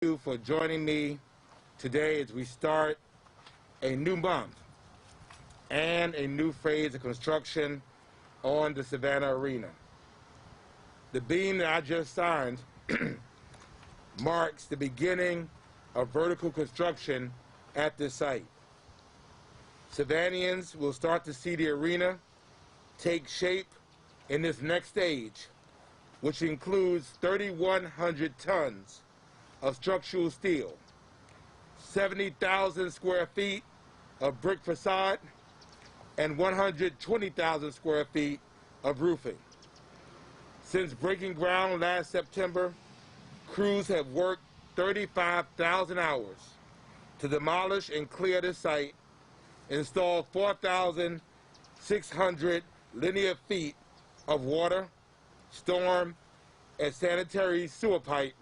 you for joining me today as we start a new month and a new phase of construction on the Savannah Arena. The beam that I just signed marks the beginning of vertical construction at this site. Savannians will start to see the arena take shape in this next stage, which includes 3,100 tons of structural steel, 70,000 square feet of brick facade, and 120,000 square feet of roofing. Since breaking ground last September, crews have worked 35,000 hours to demolish and clear the site, install 4,600 linear feet of water, storm, and sanitary sewer pipe,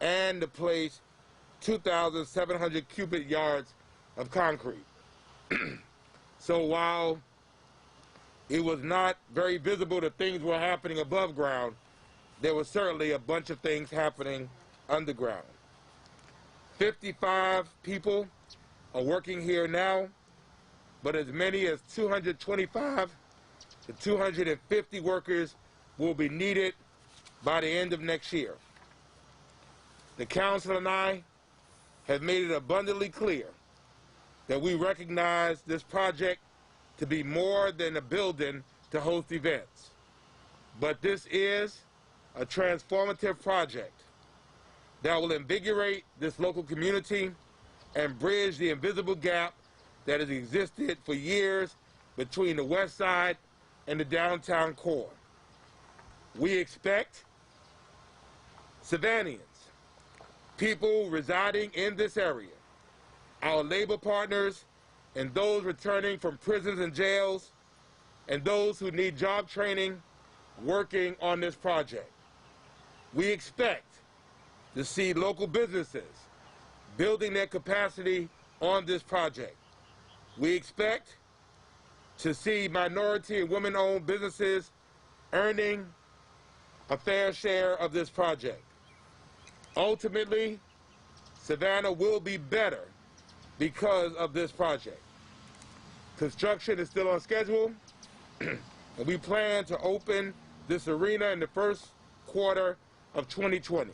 and to place 2,700 cubic yards of concrete. So while it was not very visible that things were happening above ground, there was certainly a bunch of things happening underground. 55 people are working here now, but as many as 225 to 250 workers will be needed by the end of next year. The council and I have made it abundantly clear that we recognize this project to be more than a building to host events. But this is a transformative project that will invigorate this local community and bridge the invisible gap that has existed for years between the west side and the downtown core. We expect Savannians, people residing in this area, our labor partners, and those returning from prisons and jails, and those who need job training, working on this project. We expect to see local businesses building their capacity on this project. We expect to see minority and women-owned businesses earning a fair share of this project. Ultimately, Savannah will be better because of this project. Construction is still on schedule, and we plan to open this arena in the first quarter of 2020.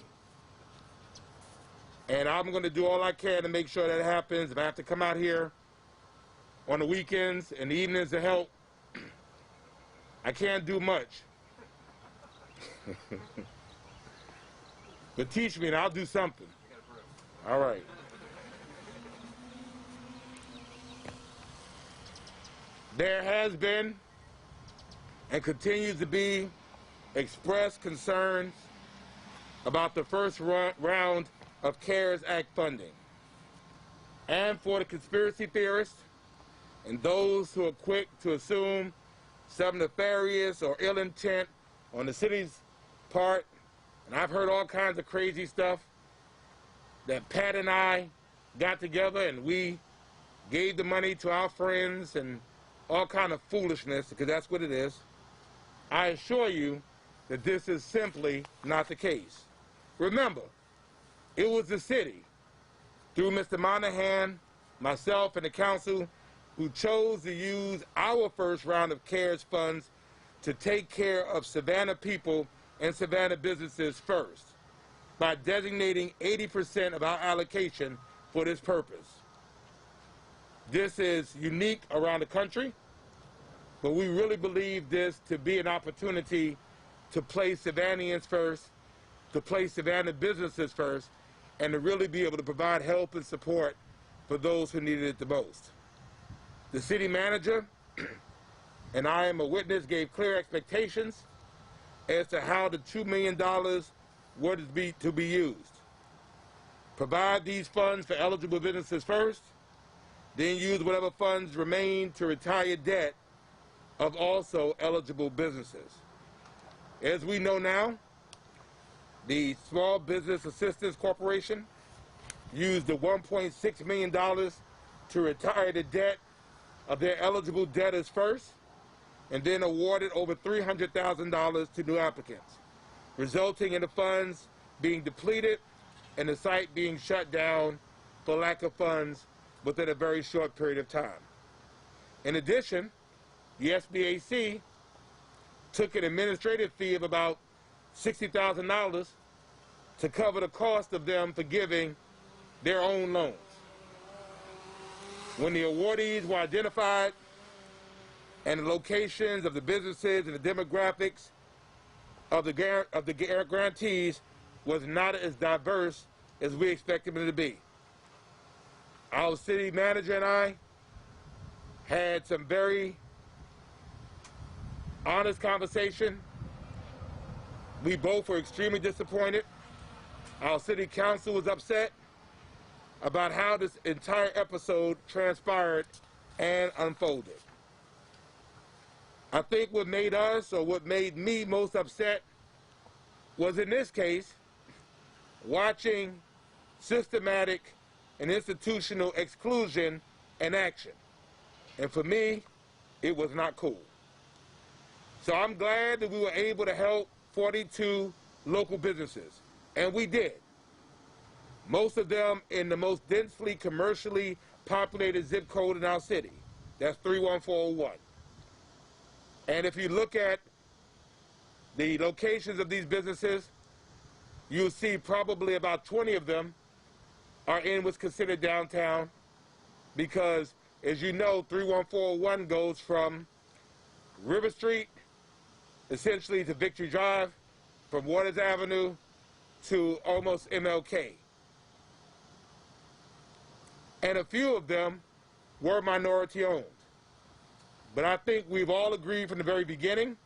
And I'm going to do all I can to make sure that happens. If I have to come out here on the weekends and the evenings to help, I can't do much. But teach me and I'll do something. All right. There has been and continues to be expressed concerns about the first round of CARES Act funding. And for the conspiracy theorists and those who are quick to assume some nefarious or ill intent on the city's part, and I've heard all kinds of crazy stuff, that Pat and I got together and we gave the money to our friends and all kind of foolishness, because that's what it is. I assure you that this is simply not the case. Remember, it was the city, through Mr. Monahan, myself, and the council, who chose to use our first round of CARES funds to take care of Savannah people and Savannah businesses first, by designating 80% of our allocation for this purpose. This is unique around the country, but we really believe this to be an opportunity to place Savannians first, to place Savannah businesses first, and to really be able to provide help and support for those who needed it the most. The city manager, and I am a witness, gave clear expectations as to how the $2 million were to be used. Provide these funds for eligible businesses first, then use whatever funds remain to retire debt of also eligible businesses. As we know now, the Small Business Assistance Corporation used the $1.6 million to retire the debt of their eligible debtors first, and then awarded over $300,000 to new applicants, resulting in the funds being depleted and the site being shut down for lack of funds within a very short period of time. In addition, the SBAC took an administrative fee of about $60,000 to cover the cost of them forgiving their own loans. When the awardees were identified and the locations of the businesses and the demographics of the grantees was not as diverse as we expected them to be. Our city manager and I had some very honest conversation. We both were extremely disappointed. Our city council was upset about how this entire episode transpired and unfolded. I think what made us, or what made me most upset, was in this case, watching systematic and institutional exclusion and action. And for me, it was not cool. So I'm glad that we were able to help 42 local businesses, and we did. Most of them in the most densely commercially populated zip code in our city. That's 31401. And if you look at the locations of these businesses, you'll see probably about 20 of them are in what's considered downtown, because, as you know, 31401 goes from River Street, essentially to Victory Drive, from Waters Avenue to almost MLK. And a few of them were minority owned. But I think we've all agreed from the very beginning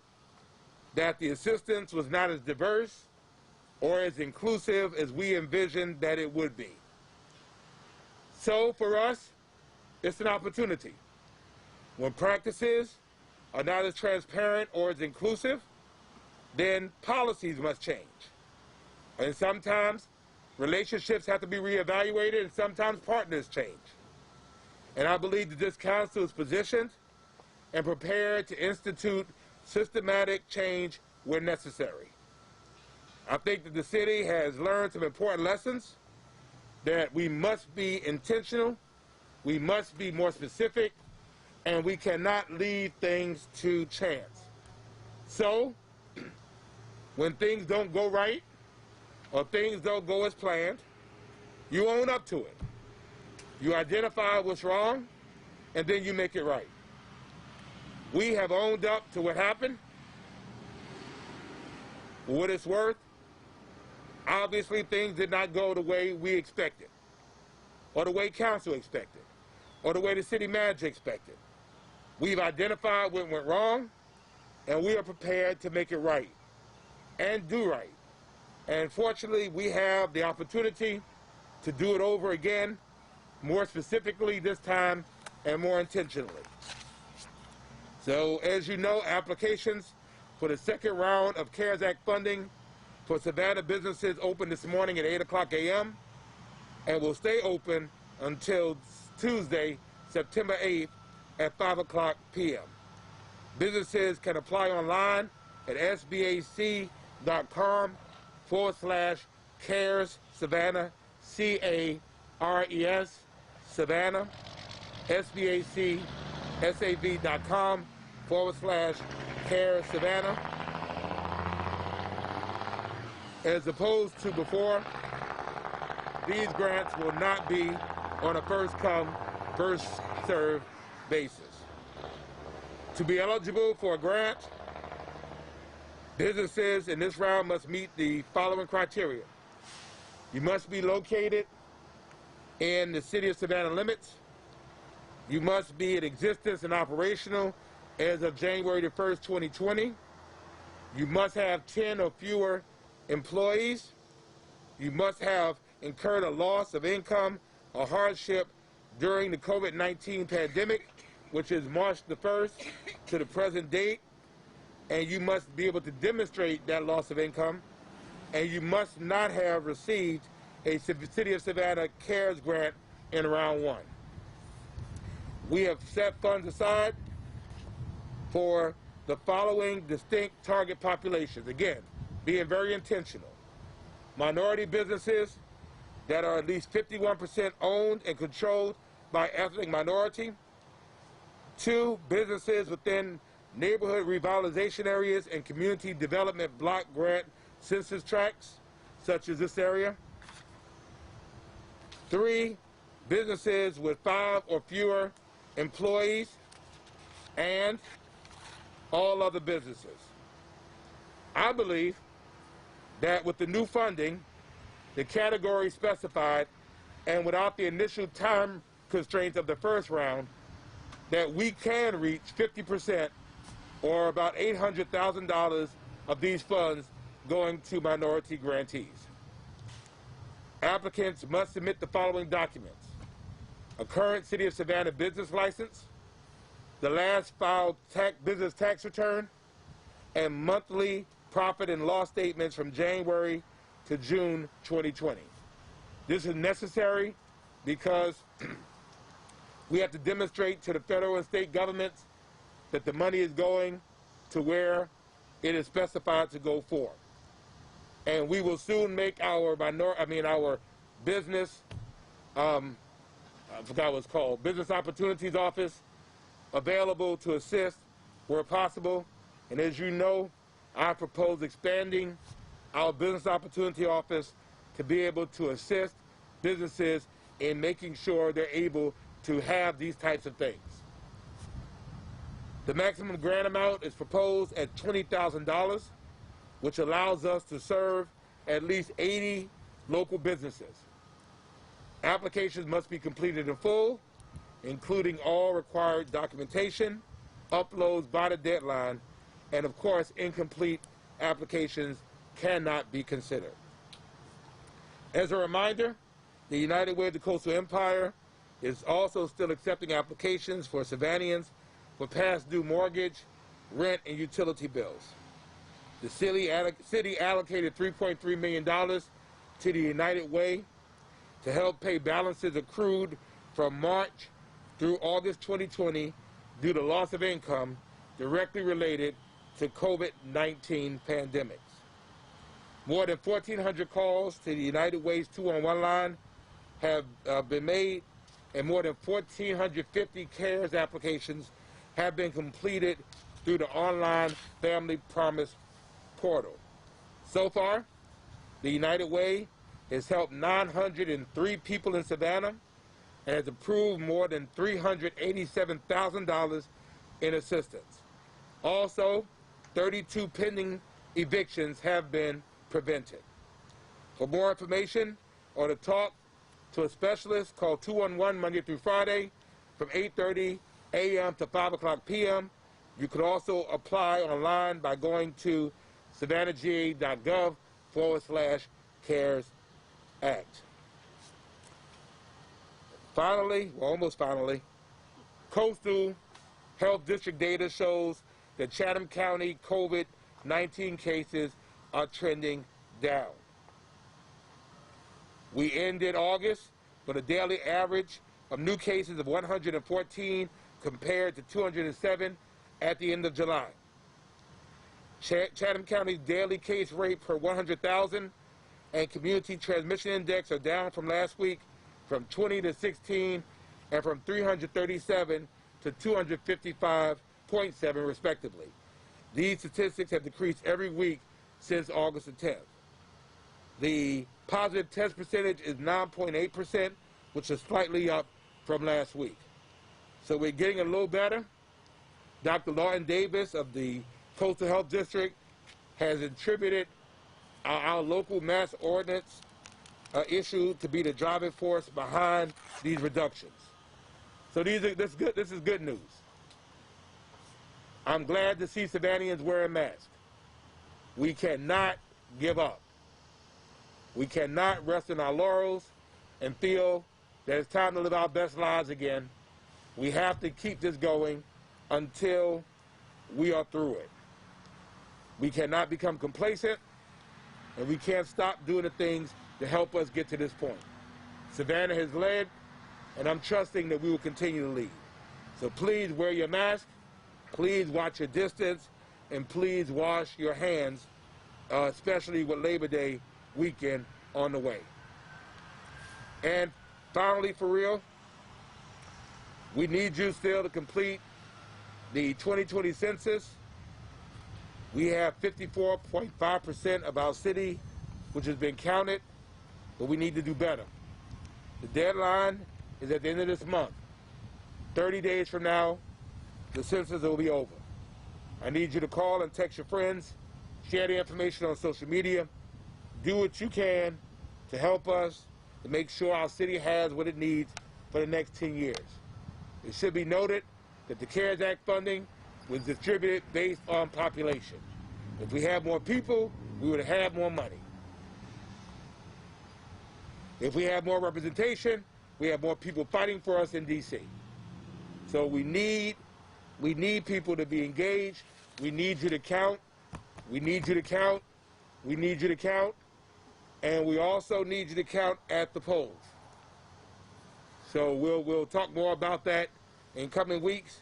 that the assistance was not as diverse or as inclusive as we envisioned that it would be. So for us, it's an opportunity. When practices are not as transparent or as inclusive, then policies must change. And sometimes relationships have to be reevaluated, and sometimes partners change. And I believe that this council is positioned and prepared to institute systematic change where necessary. I think that the city has learned some important lessons, that we must be intentional, we must be more specific, and we cannot leave things to chance. So, when things don't go right, or things don't go as planned, you own up to it. You identify what's wrong, and then you make it right. We have owned up to what happened. For what it's worth, obviously things did not go the way we expected, or the way council expected, or the way the city manager expected. We've identified what went wrong, and we are prepared to make it right and do right. And fortunately, we have the opportunity to do it over again, more specifically this time and more intentionally. So, as you know, applications for the second round of CARES Act funding for Savannah businesses opened this morning at 8 o'clock a.m. and will stay open until Tuesday, September 8th at 5 o'clock p.m. Businesses can apply online at sbac.com/CARES Savannah, C-A-R-E-S, Savannah, SBACSAV.com/CARES Savannah. As opposed to before, these grants will not be on a first-come, first-served basis. To be eligible for a grant, businesses in this round must meet the following criteria. You must be located in the city of Savannah limits. You must be in existence and operational as of January the 1st, 2020. You must have 10 or fewer employees. You must have incurred a loss of income or hardship during the COVID-19 pandemic, which is March the 1st to the present date, and you must be able to demonstrate that loss of income, and you must not have received a City of Savannah CARES grant in round one. We have set funds aside for the following distinct target populations. Again, being very intentional. Minority businesses that are at least 51% owned and controlled by ethnic minority. 2, businesses within neighborhood revitalization areas and community development block grant census tracts, such as this area. 3, businesses with 5 or fewer employees, and all other businesses. I believe that with the new funding, the category specified, and without the initial time constraints of the first round, that we can reach 50%, or about $800,000 of these funds going to minority grantees. Applicants must submit the following documents: a current City of Savannah business license, the last filed business tax return, and monthly profit and loss statements from January to June 2020. This is necessary because we have to demonstrate to the federal and state governments that the money is going to where it is specified to go for. And we will soon make our business, I forgot what it's called, Business Opportunities Office, available to assist where possible. And as you know, I propose expanding our Business Opportunity Office to be able to assist businesses in making sure they're able to have these types of things. The maximum grant amount is proposed at $20,000, which allows us to serve at least 80 local businesses. Applications must be completed in full, including all required documentation, uploads by the deadline, and of course, incomplete applications cannot be considered. As a reminder, the United Way of the Coastal Empire is also still accepting applications for Savannians for past due mortgage, rent, and utility bills. The city allocated $3.3 million to the United Way to help pay balances accrued from March through August 2020 due to loss of income directly related to COVID-19 pandemics. More than 1,400 calls to the United Way's 211 line have been made, and more than 1,450 CARES applications have been completed through the online Family Promise portal. So far, the United Way has helped 903 people in Savannah and has approved more than $387,000 in assistance. Also, 32 pending evictions have been prevented. For more information or to talk to a specialist, call 211 Monday through Friday from 8:30 a.m. to 5 o'clock p.m. You can also apply online by going to savannahga.gov/CARES Act. Finally, well, almost finally, Coastal Health District data shows that Chatham County COVID-19 cases are trending down. We ended August with a daily average of new cases of 114 compared to 207 at the end of July. Chatham County's daily case rate per 100,000 and community transmission index are down from last week from 20 to 16 and from 337 to 255.7 respectively. These statistics have decreased every week since August the 10th. The positive test percentage is 9.8%, which is slightly up from last week. So we're getting a little better. Dr. Lawton Davis of the Coastal Health District has attributed our local mass ordinance issue to be the driving force behind these reductions. So this is good news. I'm glad to see Savannians wearing masks. We cannot give up. We cannot rest in our laurels and feel that it's time to live our best lives again. We have to keep this going until we are through it. We cannot become complacent, and we can't stop doing the things to help us get to this point. Savannah has led, and I'm trusting that we will continue to lead. So please wear your mask, please watch your distance, and please wash your hands, especially with Labor Day weekend on the way. And finally, for real, we need you still to complete the 2020 census. We have 54.5% of our city which has been counted, but we need to do better. The deadline is at the end of this month. 30 days from now, the census will be over. I need you to call and text your friends, share the information on social media, do what you can to help us to make sure our city has what it needs for the next 10 years. It should be noted that the CARES Act funding was distributed based on population. If we had more people, we would have more money. If we have more representation, we have more people fighting for us in D.C. So we need people to be engaged. We need you to count. We need you to count. We need you to count. And we also need you to count at the polls. So we'll talk more about that in coming weeks.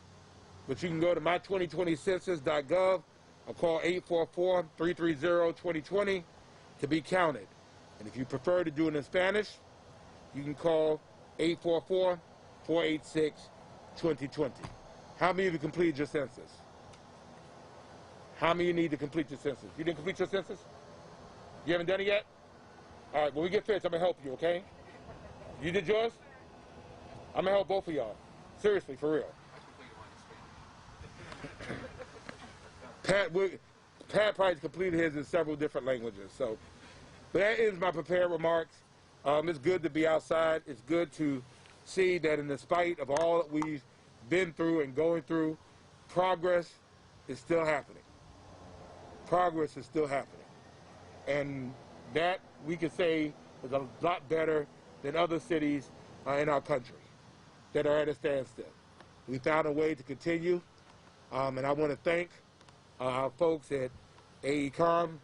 But you can go to my2020census.gov or call 844-330-2020 to be counted. And if you prefer to do it in Spanish, you can call 844-486-2020. How many of you completed your census? How many of you need to complete your census? You didn't complete your census? You haven't done it yet? All right, when we get finished, I'm going to help you, okay? You did yours? I'm going to help both of y'all. Seriously, for real. Pat probably completed his in several different languages. So, but that is my prepared remarks. It's good to be outside. It's good to see that in spite of all that we've been through and going through, progress is still happening. Progress is still happening. And that, we could say, is a lot better than other cities in our country that are at a standstill. We found a way to continue, and I want to thank our folks at AECOM,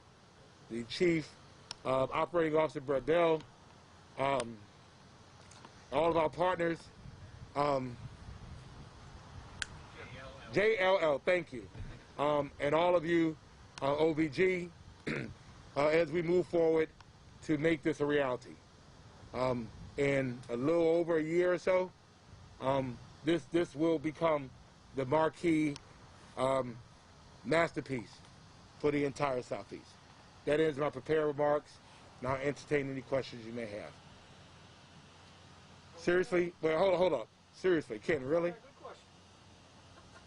the Chief Operating Officer Bradell, all of our partners, JLL, thank you, and all of you, OVG, as we move forward to make this a reality. In a little over a year or so, this will become the marquee masterpiece for the entire Southeast. That ends my prepared remarks. Now entertain any questions you may have. Seriously? Well, hold up. Seriously, Ken, really? Good question.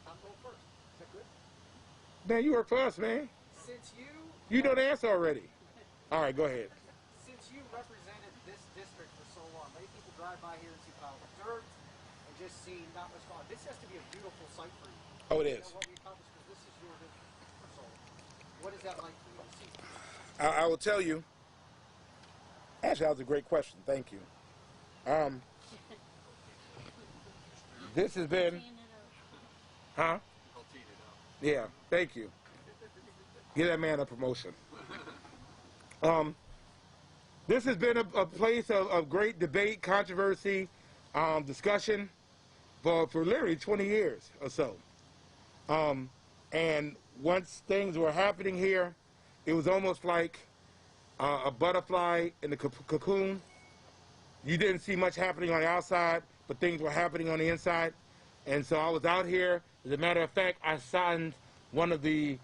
I'm going first. Is that good? Man, you work for us, man. Since You know the answer already. All right, go ahead. Since you represented this district for so long, many people drive by here and see piles of dirt and just see not much fun. This has to be a beautiful site for you. Oh, it is. You know what we accomplished, because this is your district. So, what is that like for you to see? I will tell you. Actually, that was a great question. Thank you. This has been, huh? Yeah, thank you. Give that man a promotion. This has been a place of great debate, controversy, discussion for literally 20 years or so. And once things were happening here, it was almost like a butterfly in the cocoon. You didn't see much happening on the outside, but things were happening on the inside. And so I was out here. As a matter of fact, I signed one of the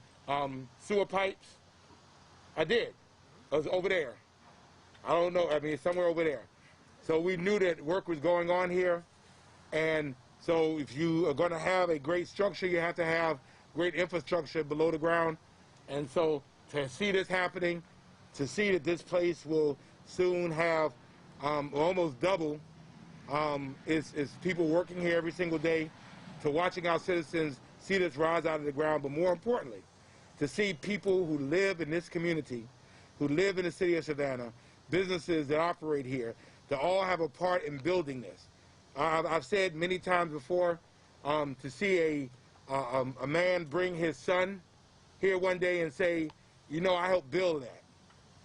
sewer pipes. I did. It was over there. I don't know. I mean, it's somewhere over there. So we knew that work was going on here. And so if you are going to have a great structure, you have to have great infrastructure below the ground. And so to see this happening, to see that this place will soon have almost double is people working here every single day, to watching our citizens see this rise out of the ground, but more importantly, to see people who live in this community, who live in the city of Savannah, businesses that operate here, to all have a part in building this. I've said many times before, to see a man bring his son here one day and say, you know, I helped build that,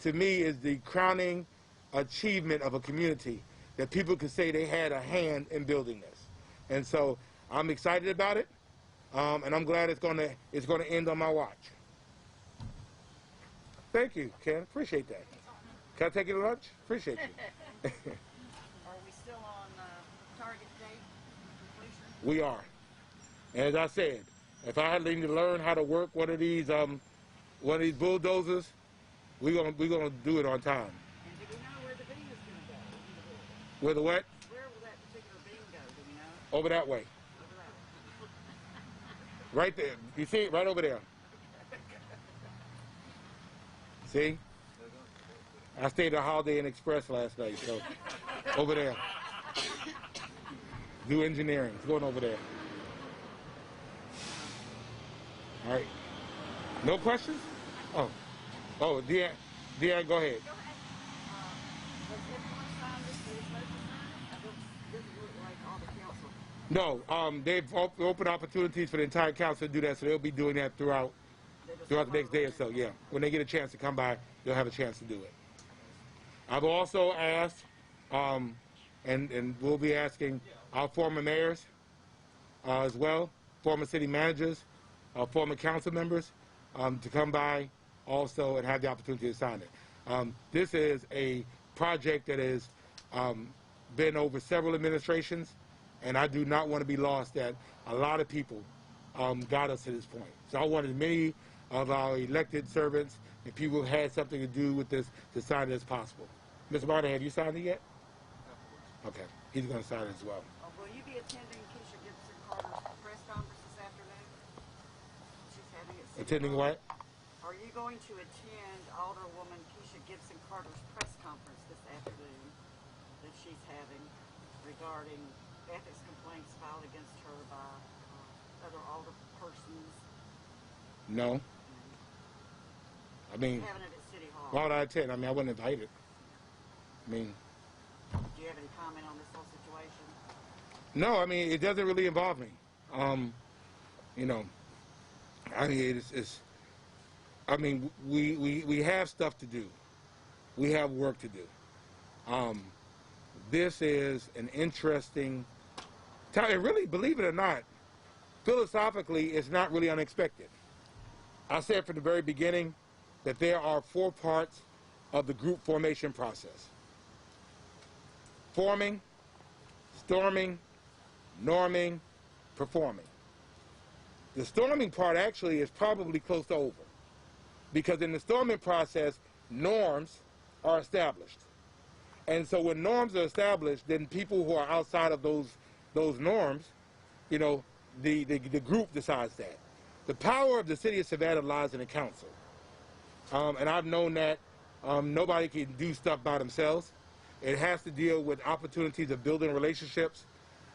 to me is the crowning achievement of a community, that people could say they had a hand in building this. And so I'm excited about it, and I'm glad it's going to end on my watch. Thank you, Ken. Appreciate that. Can I take you to lunch? Appreciate you. All right, We are. And as I said, if I had to learn how to work one of these bulldozers, we're gonna do it on time. And do we know where the beam is going to go? Where the what? Where will that particular beam go? Do we know? Over that way. Over that way. Right there. You see it? Right over there. See? I stayed at Holiday Inn Express last night, so over there. Do engineering. It's going over there. All right. No questions? Oh, Deanne, go ahead. Go ahead. Does everyone sign this? Is it supposed to sign it? It doesn't look like all the council. No, they've opened opportunities for the entire council to do that, so they'll be doing that throughout the next day or so, yeah. When they get a chance to come by, they'll have a chance to do it. I've also asked, and we'll be asking our former mayors as well, former city managers, former council members, to come by also and have the opportunity to sign it. This is a project that has been over several administrations, and I do not want to be lost that a lot of people got us to this point. So I wanted many of our elected servants and people who had something to do with this to sign it as possible. Mr. Martin, have you signed it yet? Okay, he's going to sign it as well. Will you be attending Keisha Gibson Carter's press conference this afternoon? She's having it. Attending what? Are you going to attend Alderwoman Keisha Gibson Carter's press conference this afternoon that she's having regarding ethics complaints filed against her by other alderpersons? No. I mean, Having it at City Hall. why would I attend? I mean, I wasn't invited. I mean, do you have any comment on this whole situation? no, I mean, it doesn't really involve me. You know, I mean, I mean, we have stuff to do. We have work to do. This is an interesting time. And really, believe it or not, philosophically, it's not really unexpected. I said from the very beginning that there are 4 parts of the group formation process: forming, storming, norming, performing. The storming part actually is probably close to over, because in the storming process, norms are established. And so when norms are established, then people who are outside of those norms, you know, the group decides that. The power of the city of Savannah lies in the council. And I've known that nobody can do stuff by themselves. It has to deal with opportunities of building relationships.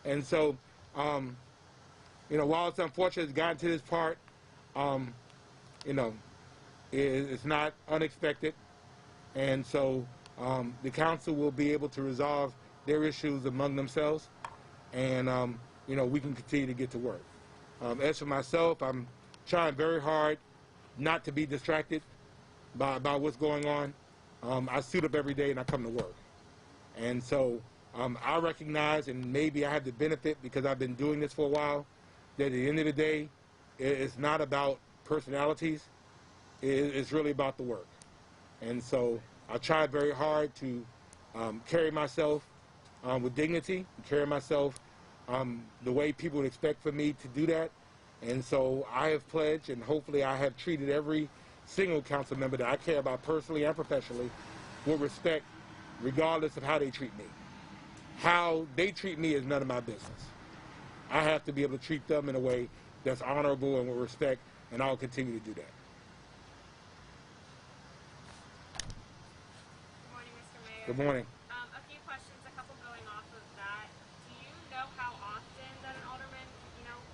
And so, you know, while it's unfortunate it's gotten to this part, you know, it's not unexpected. And so the council will be able to resolve their issues among themselves. And, you know, we can continue to get to work. As for myself, I'm trying very hard not to be distracted by what's going on. I suit up every day and I come to work. And so I recognize, and maybe I have the benefit because I've been doing this for a while, that at the end of the day, it's not about personalities. It's really about the work. And so I try very hard to carry myself with dignity, carry myself the way people would expect for me to do that. And so I have pledged, and hopefully I have treated every single council member that I care about personally and professionally with respect, regardless of how they treat me. How they treat me is none of my business. I have to be able to treat them in a way that's honorable and with respect, and I'll continue to do that. Good morning, Mr. Mayor. Good morning. A few questions, a couple going off of that. Do you know how often that an alderman,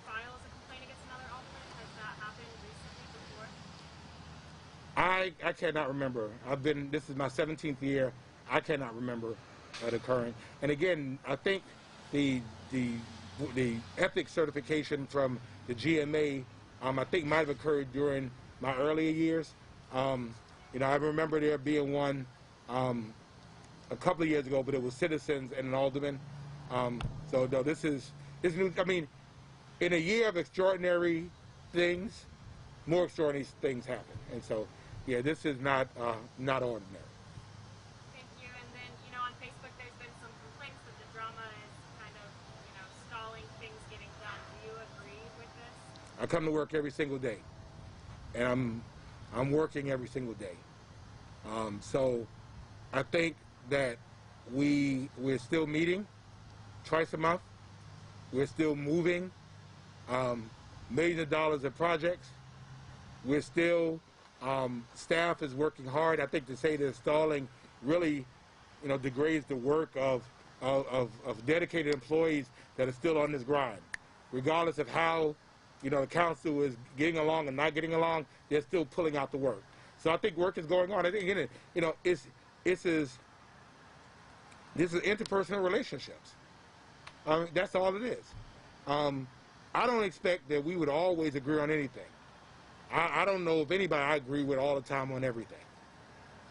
files a complaint against another alderman? Has that happened recently before? I cannot remember. This is my 17th year. I cannot remember that occurring. And again, I think the ethics certification from the GMA, I think might have occurred during my earlier years. I remember there being one a couple of years ago, but it was citizens and an alderman. So no, this is new. I mean, in a year of extraordinary things, more extraordinary things happen. And so, yeah, this is not ordinary. Thank you. And then, on Facebook there's been some complaints that the drama is kind of, stalling things getting done. I come to work every single day, and I'm working every single day. So I think that we're still meeting twice a month. We're still moving millions of dollars of projects. We're still, staff is working hard. I think to say they're stalling really, degrades the work of dedicated employees that are still on this grind. Regardless of how, the council is getting along and not getting along, they're still pulling out the work. So I think work is going on. I think, this is interpersonal relationships. That's all it is. I don't expect that we would always agree on anything. I don't know if anybody I agree with all the time on everything.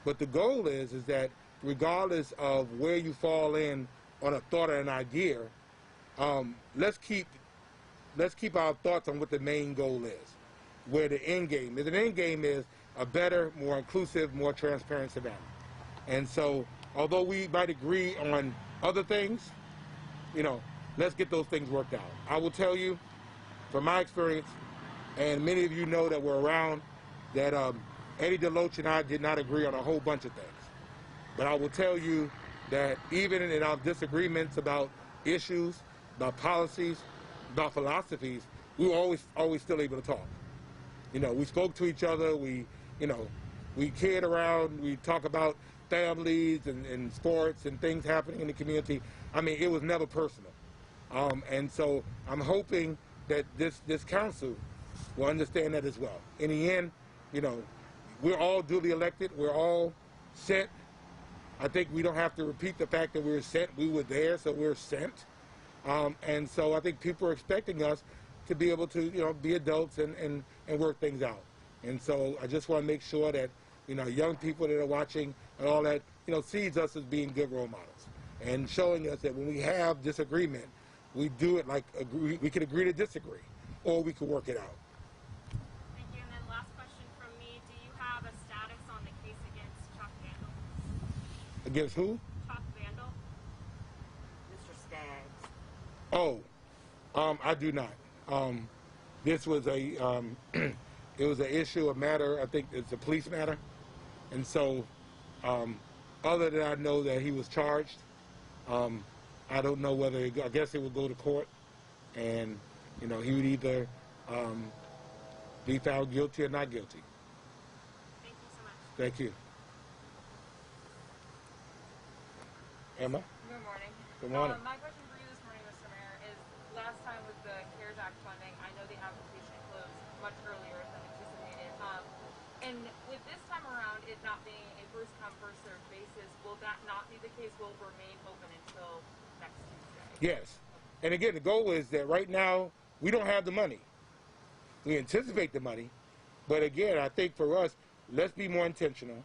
But the goal is that regardless of where you fall in on a thought or an idea, let's keep our thoughts on what the main goal is, where the end game is. The end game is a better, more inclusive, more transparent Savannah. And so, although we might agree on other things, let's get those things worked out. I will tell you, from my experience, and many of you know that we're around, that Eddie DeLoach and I did not agree on a whole bunch of things. But I will tell you that even in our disagreements about issues, about policies, about philosophies, we were always still able to talk. We spoke to each other, we cared around, we talk about families and sports and things happening in the community. I mean, it was never personal. And so I'm hoping that this council will understand that as well. In the end, we're all duly elected. We're all sent. I think we don't have to repeat the fact that we were sent. We were there, so we're sent. And so I think people are expecting us to be able to, be adults and work things out. And so I just want to make sure that, young people that are watching and all that, sees us as being good role models and showing us that when we have disagreement, we do it like we can agree to disagree, or we can work it out. Thank you. And then last question from me. Do you have a status on the case against Chuck Vandal? Against who? Chuck Vandal. Mr. Skaggs. Oh, I do not. This was it was an issue, a matter, I think it's a police matter. And so, other than I know that he was charged, I don't know whether, I guess it would go to court, and, he would either be found guilty or not guilty. Thank you so much. Thank you. Emma? Good morning. Good morning. My question for you this morning, Mr. Mayor, is last time with the CARES Act funding, I know the application closed much earlier than anticipated. And with this time around, it not being a first-come, first-served basis, will that not be the case? Will it remain open until next Tuesday? Yes. And again, the goal is that right now, we don't have the money. We anticipate the money. But again, I think for us, let's be more intentional.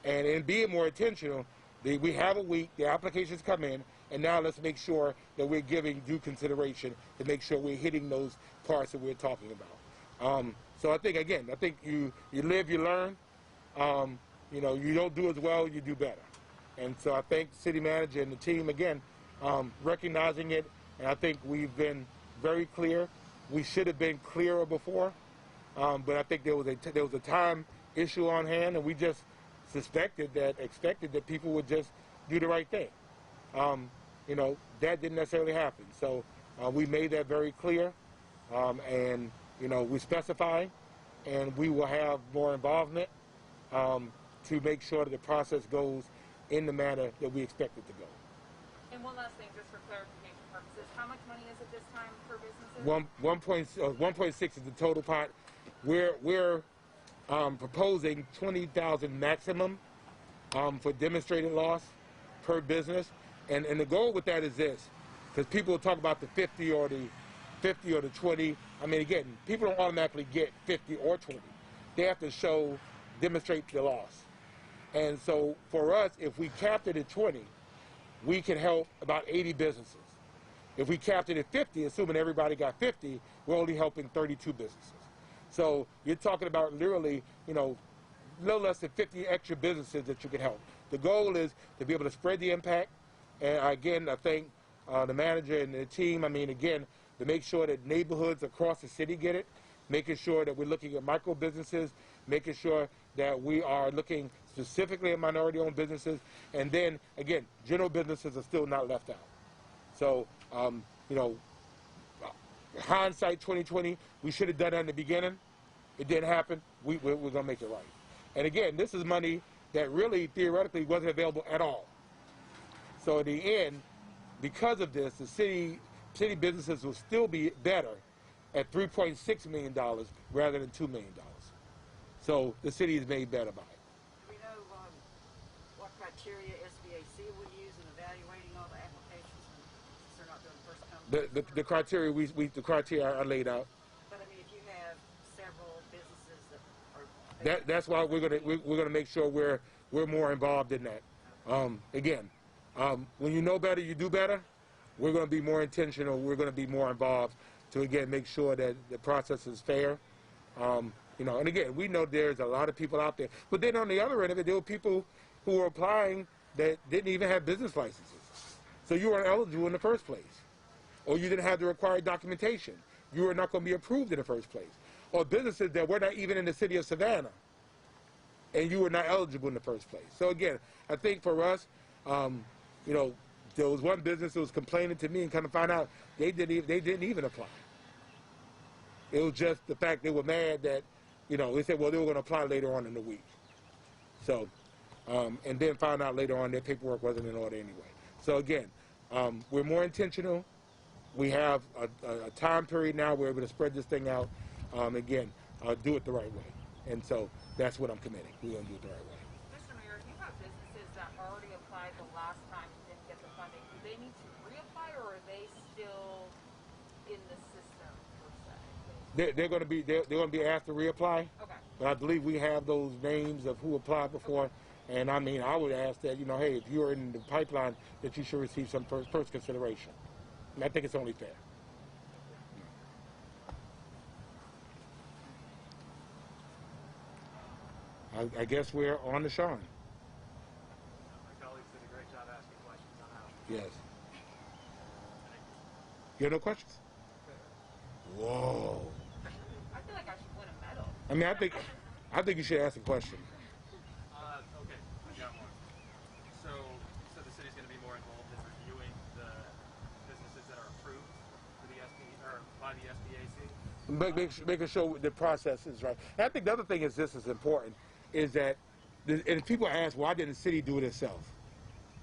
And in being more intentional, we have a week, the applications come in, and now let's make sure that we're giving due consideration to make sure we're hitting those parts that we're talking about. So I think, again, you live, you learn. You don't do as well, you do better. And so I thank the city manager and the team, again, recognizing it. And I think we've been very clear. We should have been clearer before. But I think there was a time issue on hand, and we just expected that people would just do the right thing. That didn't necessarily happen. So we made that very clear, and we specify, and we will have more involvement to make sure that the process goes in the manner that we expect it to go. And one last thing, just for clarification purposes, how much money is it this time for businesses? 1.6 is the total pot. We're proposing $20,000 maximum for demonstrated loss per business, and the goal with that is this, because people will talk about the 50 or the 20. I mean, again, people don't automatically get 50 or 20. They have to demonstrate the loss. And so for us, if we capped it at 20, we can help about 80 businesses. If we capped it at 50, assuming everybody got 50, we're only helping 32 businesses. So you're talking about literally, a little less than 50 extra businesses that you can help. The goal is to be able to spread the impact. And again, I thank the manager and the team, to make sure that neighborhoods across the city get it. making sure that we're looking at micro businesses, making sure that we are looking specifically at minority-owned businesses, and then, again, general businesses are still not left out. So, you know, hindsight 2020, we should have done that in the beginning. It didn't happen. We're going to make it right. And again, this is money that really theoretically wasn't available at all. So in the end, because of this, the city businesses will still be better at $3.6 million rather than $2 million. So the city is made better by it. Do we know what criteria SBAC will use in evaluating all the applications since they're not doing first come? The criteria the criteria are laid out. But I mean, if you have several businesses that are That's why we're gonna make sure we're more involved in that. Again, when you know better, you do better. We're gonna be more intentional. We're gonna be more involved to again make sure that the process is fair. You know, and again, we know there's a lot of people out there, but then on the other end of it, there were people who were applying that didn't even have business licenses. So you weren't eligible in the first place, or you didn't have the required documentation. You were not going to be approved in the first place. Or businesses that were not even in the city of Savannah, and you were not eligible in the first place. So again, I think for us, you know, there was one business that was complaining to me and kind of found out they didn't even apply. It was just the fact they were mad that, you know, they said, well, they were going to apply later on in the week. So, and then found out later on their paperwork wasn't in order anyway. So again, we're more intentional. We have a time period now where we're able to spread this thing out. Again, do it the right way. And so that's what I'm committing. We're going to do it the right way. Mr. Mayor, if you have businesses that already applied the last time and didn't get the funding, do they need to reapply, or are they still in the system per se? They're going to be asked to reapply. Okay. But I believe we have those names of who applied before. And I mean, I would ask that, you know, hey, if you're in the pipeline, that you should receive some first consideration. And I think it's only fair. I guess we're on to Sean. My colleagues did a great job asking questions on how. Yes. You have no questions? Whoa. I feel like I should win a medal. I mean, I think you should ask a question. Okay, I got one. So the city's going to be more involved in reviewing the businesses that are approved for the by the SBAC? Making sure the process is right. And I think the other thing is this is important, is that, and people ask, why didn't the city do it itself?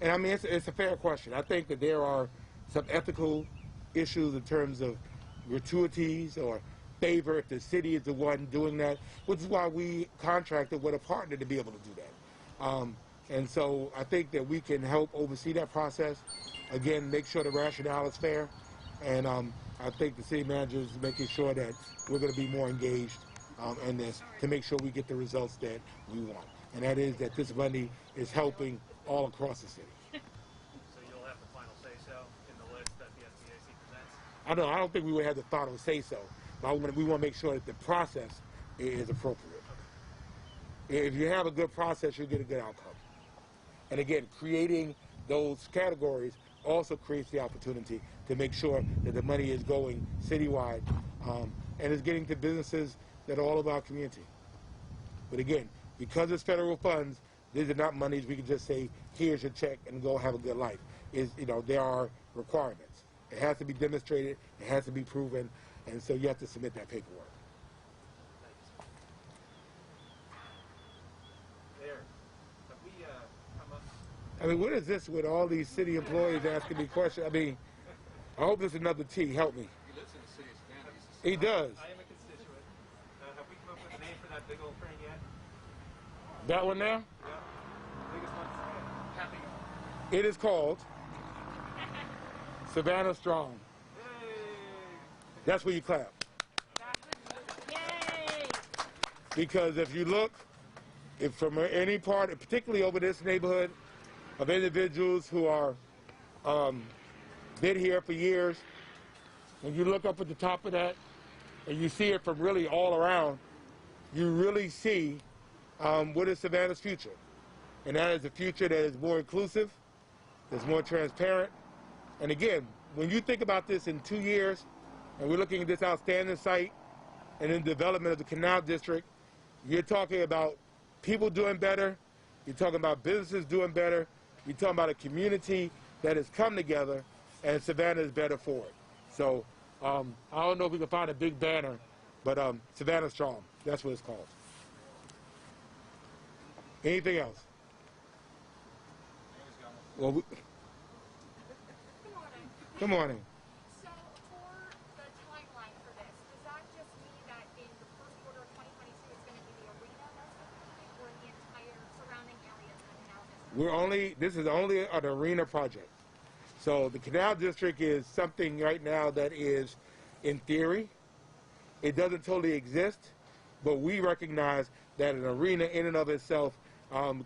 And I mean, it's a fair question. I think that there are some ethical issues in terms of gratuities or favor if the city is the one doing that, which is why we contracted with a partner to be able to do that. And so I think that we can help oversee that process. Again, make sure the rationale is fair. And I think the city manager is making sure that we're going to be more engaged in this to make sure we get the results that we want. And that is that this money is helping all across the city. So you'll have the final say-so in the list that the SBAC presents? I don't think we would have the final say-so, but we want to make sure that the process is appropriate. If you have a good process, you'll get a good outcome. And again, creating those categories also creates the opportunity to make sure that the money is going citywide and is getting to businesses that are all of our community. But again, because it's federal funds, these are not monies we can just say, here's your check and go have a good life. There are requirements. It has to be demonstrated, it has to be proven, and so you have to submit that paperwork. There. Have we come up? I mean, what is this with all these city employees asking me questions? I mean, I hope there's another T. Help me. He lives in the city of Savannah. He does. I am a constituent. Have we come up with a name for that big old thing yet? That one there? Yeah. Biggest one. Happy. It is called Savannah Strong. Yay! That's where you clap. Yay! Because if you look, if from any part, particularly over this neighborhood, of individuals who are been here for years, when you look up at the top of that, and you see it from really all around, you really see what is Savannah's future. And that is a future that is more inclusive, that's more transparent. And again, when you think about this in 2 years, and we're looking at this outstanding site, and in the development of the Canal District, you're talking about people doing better, you're talking about businesses doing better, you're talking about a community that has come together, and Savannah is better for it. So I don't know if we can find a big banner, but Savannah Strong, that's what it's called. Anything else? Well, Good morning. good morning. So for the timeline for this, does that just mean that in the first quarter of 2022 it's going to be the arena that's completed, or the entire surrounding areas of the canal district? This is only an arena project. So the Canal District is something right now that is, in theory, it doesn't totally exist, but we recognize that an arena in and of itself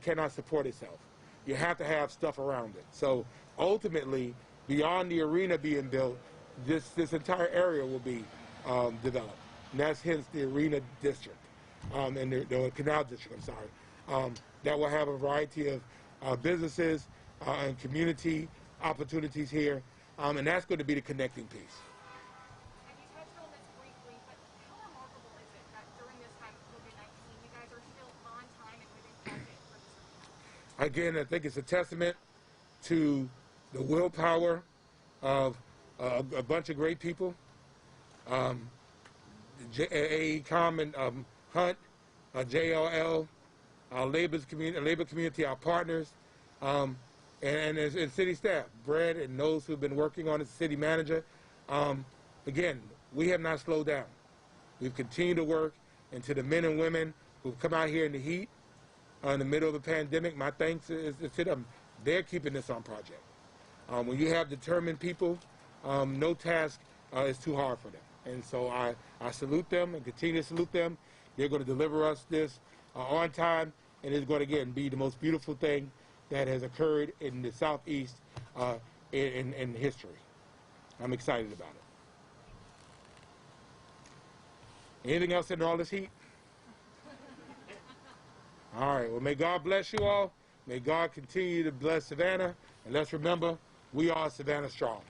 cannot support itself. You have to have stuff around it. So ultimately, beyond the arena being built, this entire area will be developed. And that's hence the arena district, and the Canal District, I'm sorry. That will have a variety of businesses and community opportunities here, and that's going to be the connecting piece. And you touched on this briefly, but how remarkable is it that during this time of COVID-19, you guys are still on time and within budget for this arena? Again, I think it's a testament to the willpower of a bunch of great people. AECOM and Hunt, JLL, our labor community, our partners, and city staff, Brad and those who've been working on it, city manager. Again, we have not slowed down. We've continued to work, and to the men and women who've come out here in the heat, in the middle of a pandemic, my thanks is to them. They're keeping this on project. When you have determined people, no task is too hard for them. And so I salute them and continue to salute them. They're going to deliver us this on time, and it's going to, again, be the most beautiful thing that has occurred in the Southeast in history. I'm excited about it. Anything else in all this heat? All right, well, may God bless you all. May God continue to bless Savannah. And let's remember, we are Savannah Strong.